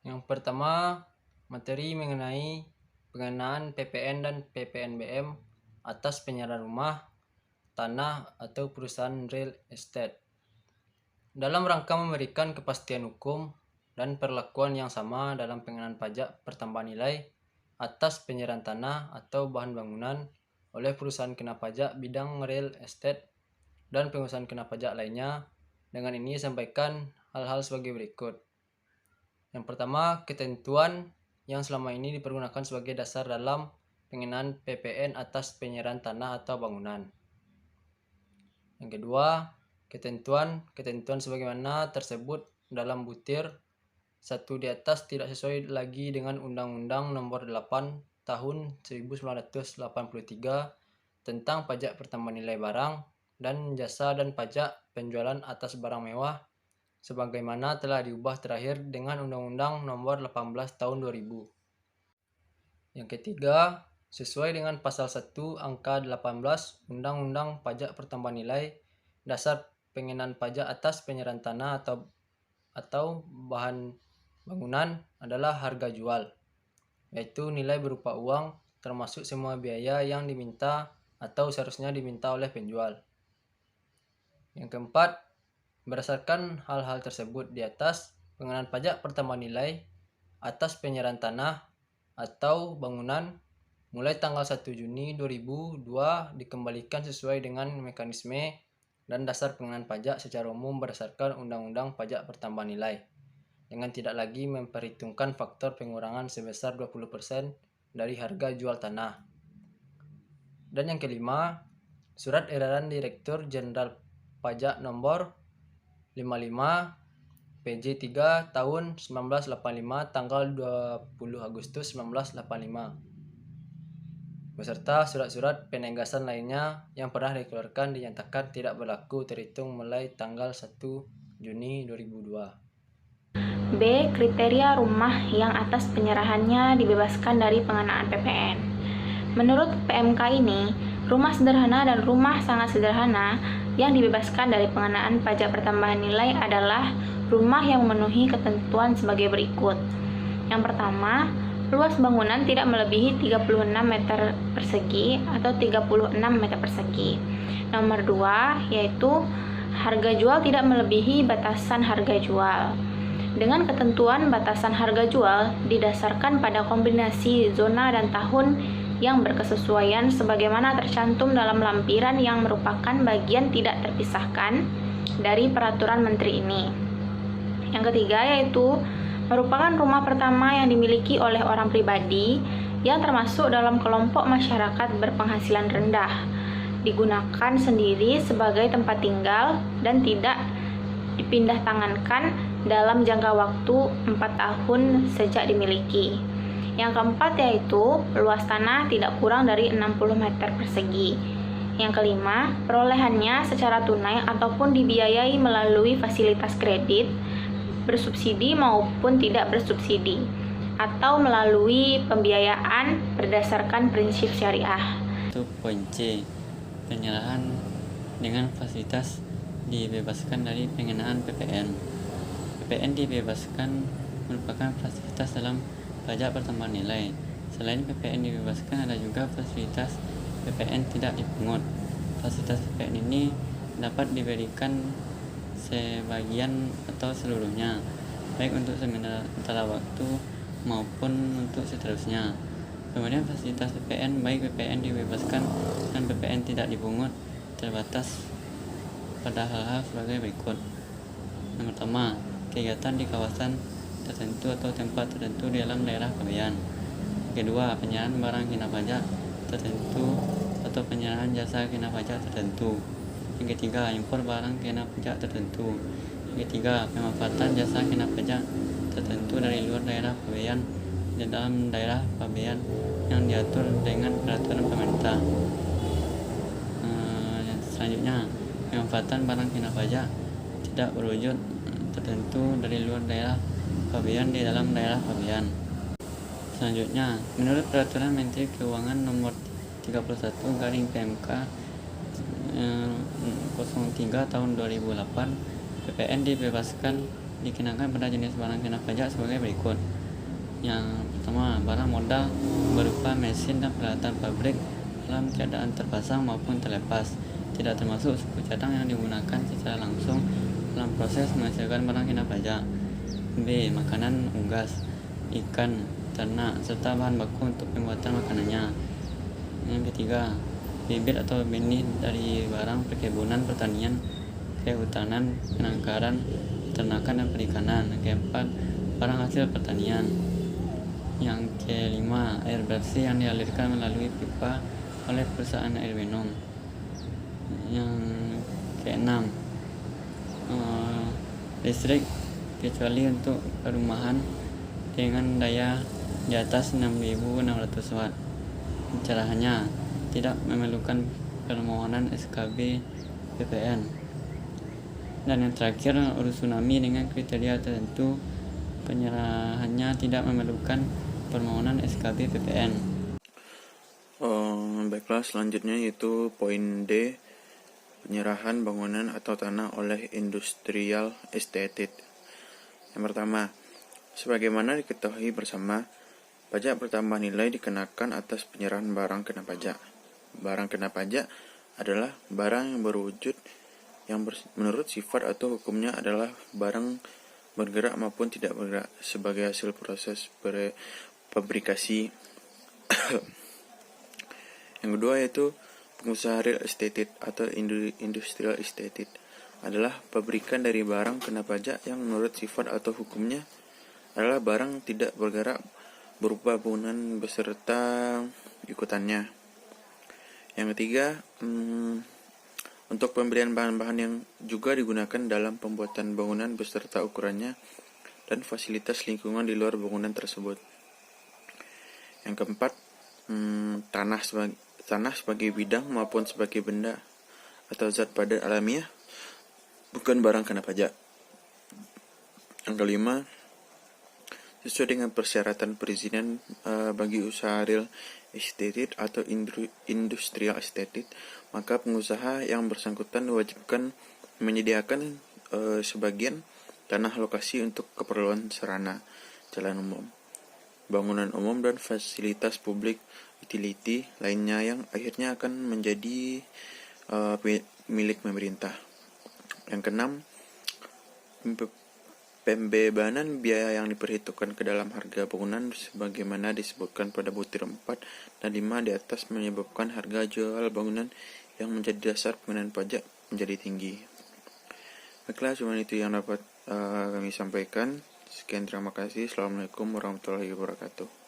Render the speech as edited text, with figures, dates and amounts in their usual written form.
Yang pertama, materi mengenai pengenaan PPN dan PPNBM atas penyerahan rumah, tanah, atau perusahaan real estate. Dalam rangka memberikan kepastian hukum dan perlakuan yang sama dalam pengenaan pajak pertambahan nilai atas penyerahan tanah atau bahan bangunan oleh perusahaan kena pajak bidang real estate dan pengusahaan kena pajak lainnya. Dengan ini sampaikan hal-hal sebagai berikut. Yang pertama, ketentuan yang selama ini dipergunakan sebagai dasar dalam pengenaan PPN atas penyerahan tanah atau bangunan. Yang kedua, ketentuan sebagaimana tersebut dalam butir 1 di atas tidak sesuai lagi dengan Undang-Undang Nomor 8 Tahun 1983 tentang pajak pertambahan nilai barang dan jasa dan pajak penjualan atas barang mewah sebagaimana telah diubah terakhir dengan Undang-Undang Nomor 18 Tahun 2000. Yang ketiga, sesuai dengan pasal 1 angka 18 Undang-Undang Pajak Pertambahan Nilai, dasar pengenaan pajak atas penyerahan tanah atau bahan bangunan adalah harga jual, yaitu nilai berupa uang termasuk semua biaya yang diminta atau seharusnya diminta oleh penjual. Yang keempat, berdasarkan hal-hal tersebut di atas, pengenaan pajak pertambahan nilai atas penyerahan tanah atau bangunan mulai tanggal 1 Juni 2002 dikembalikan sesuai dengan mekanisme dan dasar pengenaan pajak secara umum berdasarkan Undang-Undang Pajak Pertambahan Nilai, dengan tidak lagi memperhitungkan faktor pengurangan sebesar 20% dari harga jual tanah. Dan yang kelima, Surat Edaran Direktur Jenderal Pajak Nomor 55 PJ 3 tahun 1985 tanggal 20 Agustus 1985 beserta surat-surat penegasan lainnya yang pernah dikeluarkan dinyatakan tidak berlaku terhitung mulai tanggal 1 Juni 2002. B. Kriteria rumah yang atas penyerahannya dibebaskan dari pengenaan PPN. Menurut PMK ini, rumah sederhana dan rumah sangat sederhana yang dibebaskan dari pengenaan pajak pertambahan nilai adalah rumah yang memenuhi ketentuan sebagai berikut. Yang pertama, luas bangunan tidak melebihi 36 meter persegi atau 36 meter persegi. Nomor 2, yaitu harga jual tidak melebihi batasan harga jual. Dengan ketentuan batasan harga jual didasarkan pada kombinasi zona dan tahun yang berkesesuaian sebagaimana tercantum dalam lampiran yang merupakan bagian tidak terpisahkan dari peraturan menteri ini. Yang ketiga yaitu merupakan rumah pertama yang dimiliki oleh orang pribadi yang termasuk dalam kelompok masyarakat berpenghasilan rendah, digunakan sendiri sebagai tempat tinggal dan tidak dipindah tangankan dalam jangka waktu 4 tahun sejak dimiliki. Yang keempat yaitu luas tanah tidak kurang dari 60 meter persegi. Yang kelima, perolehannya secara tunai ataupun dibiayai melalui fasilitas kredit, bersubsidi maupun tidak bersubsidi, atau melalui pembiayaan berdasarkan prinsip syariah. Untuk poin C, penyerahan dengan fasilitas dibebaskan dari pengenaan PPN. PPN dibebaskan merupakan fasilitas dalam pajak pertambahan nilai. Selain PPN dibebaskan, ada juga fasilitas PPN tidak dipungut. Fasilitas PPN ini dapat diberikan sebagian atau seluruhnya, baik untuk sementara waktu maupun untuk seterusnya. Kemudian fasilitas PPN, baik PPN dibebaskan dan PPN tidak dipungut, terbatas pada hal-hal sebagai berikut. Yang pertama, kegiatan di kawasan tertentu atau tempat tertentu di dalam daerah pabean. Kedua, penyerahan barang kena pajak tertentu atau penyerahan jasa kena pajak tertentu. Yang ketiga, impor barang kena pajak tertentu. Yang ketiga, pemanfaatan jasa kena pajak tertentu dari luar daerah pabean di dalam daerah pabean yang diatur dengan peraturan pemerintah. Selanjutnya, pemanfaatan barang kena pajak tidak berwujud tertentu dari luar daerah pabean di dalam daerah pabean. Selanjutnya, menurut peraturan Menteri Keuangan Nomor 31 garing PMK 03 tahun 2008, PPN dibebaskan dikenakan pada jenis barang kena pajak sebagai berikut. Yang pertama, barang modal berupa mesin dan peralatan pabrik dalam keadaan terpasang maupun terlepas, tidak termasuk suku cadang yang digunakan secara langsung dalam proses menghasilkan barang kena pajak. B. Makanan unggas, ikan, ternak, serta bahan baku untuk pembuatan makanannya. Yang ketiga, bibit atau benih dari barang perkebunan, pertanian, kehutanan, penangkaran, peternakan, dan perikanan. Yang keempat, barang hasil pertanian. Yang kelima, air bersih yang dialirkan melalui pipa oleh perusahaan air minum. Yang keenam, listrik kecuali untuk perumahan dengan daya di atas 6.600 watt. Pencerahannya tidak memerlukan permohonan SKB PPN. Dan yang terakhir, urus tsunami dengan kriteria tertentu, penyerahannya tidak memerlukan permohonan SKB PPN. Baiklah, selanjutnya yaitu poin D, penyerahan bangunan atau tanah oleh industrial estate. Yang pertama, sebagaimana diketahui bersama, pajak bertambah nilai dikenakan atas penyerahan barang kena pajak. Barang kena pajak adalah barang yang berwujud yang menurut sifat atau hukumnya adalah barang bergerak maupun tidak bergerak sebagai hasil proses fabrikasi. Yang kedua yaitu pengusaha real estate atau industrial estate adalah pabrikan dari barang kena pajak yang menurut sifat atau hukumnya adalah barang tidak bergerak berupa bangunan beserta ikutannya. Yang ketiga, untuk pembelian bahan-bahan yang juga digunakan dalam pembuatan bangunan beserta ukurannya dan fasilitas lingkungan di luar bangunan tersebut. Yang keempat, tanah sebagai bidang maupun sebagai benda atau zat padat alamiah bukan barang kena pajak. Yang kelima, sesuai dengan persyaratan perizinan bagi usaha real estate atau industrial estate, maka pengusaha yang bersangkutan diwajibkan menyediakan sebagian tanah lokasi untuk keperluan sarana jalan umum, bangunan umum, dan fasilitas publik utility lainnya yang akhirnya akan menjadi milik pemerintah. Yang keenam, pembebanan biaya yang diperhitungkan ke dalam harga bangunan sebagaimana disebutkan pada butir 4 dan 5 di atas menyebabkan harga jual bangunan yang menjadi dasar pengenaan pajak menjadi tinggi. Baiklah, cuma itu yang dapat kami sampaikan. Sekian, terima kasih. Assalamualaikum warahmatullahi wabarakatuh.